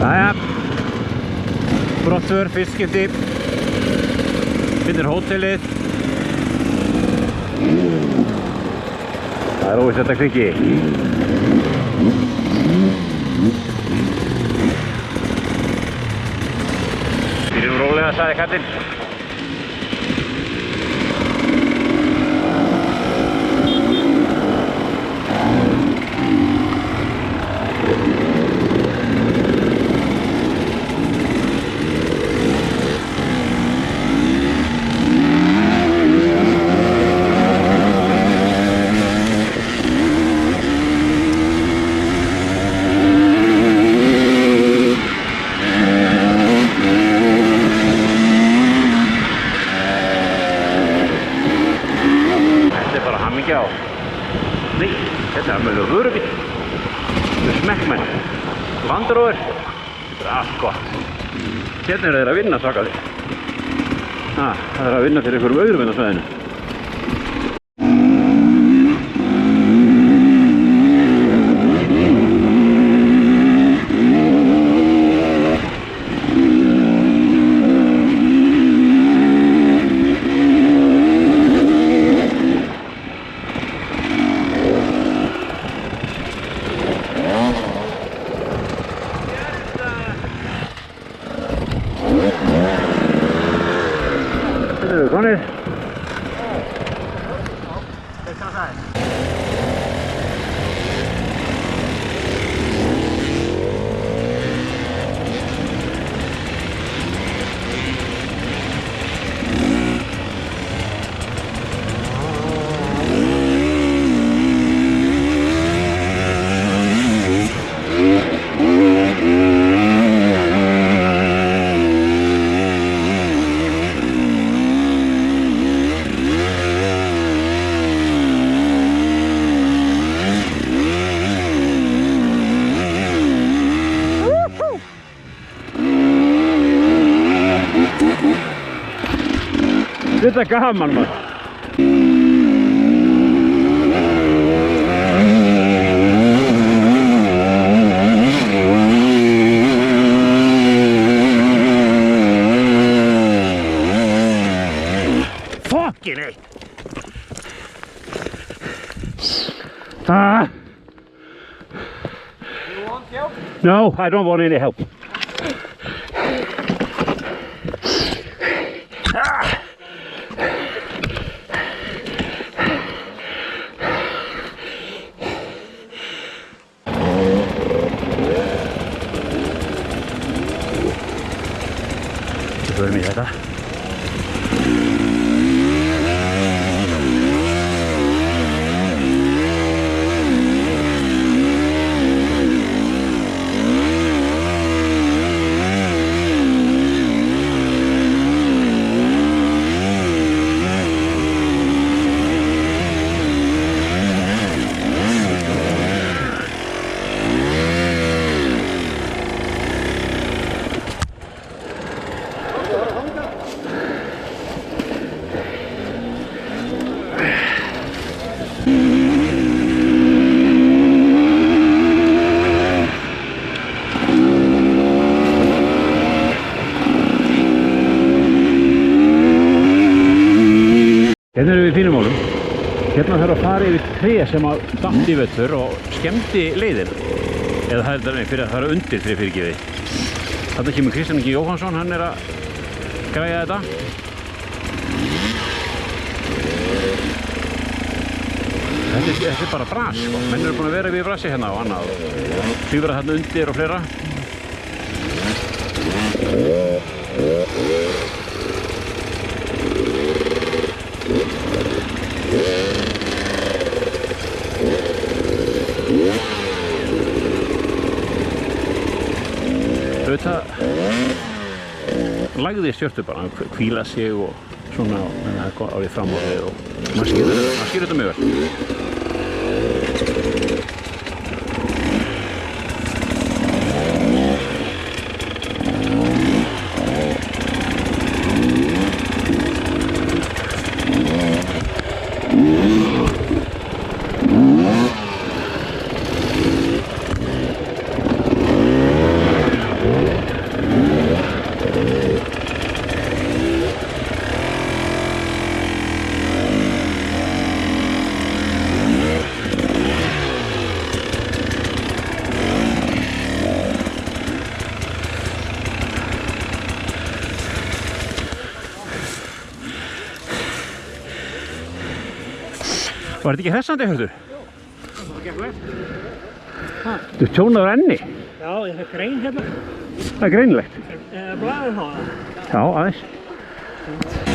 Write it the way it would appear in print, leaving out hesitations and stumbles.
Jæja, brottför, fyrst skipti. Finnir hótelið. Það óvist þetta kvikki. Byrjum rólega, sagði kallinn. Nei, þetta er alveg vörubíl. Þetta er smekkmenn. Landróður. Þetta er allt gott. Hérna eru þeir að vinna svakalega. Það er að vinna fyrir einhverjum öðrum en á svæðinu. Þetta eru konir. Þetta er gaman maður. Fucking eitt. You want help? No, I don't want any help. Förum í þetta. Hérna erum við í fínum málum. Hérna þarf að fara yfir tré sem að datt í vetur og skemmti leiðin. Eða það er þetta fyrir að fara undir tré fyrirgefið. Þarna kemur Kristján Ingi Jóhannsson, hann er að græja þetta. Þetta er bara bras, sko. Menn eru búin að vera við brasi hérna og annað. Svífra þarna undir og fleira. Auðvitað lagði stjörtu bara, hann hvíla sig og svona árið fram á þig og maður skýr þetta mjög vel. Var þetta ekki hressandi, hörðu? Það gekk vel. Þú tjónaður enni. Já, ég fekk grein hérna. Það er greinilegt. Blaðið þá það. Já, aðeins.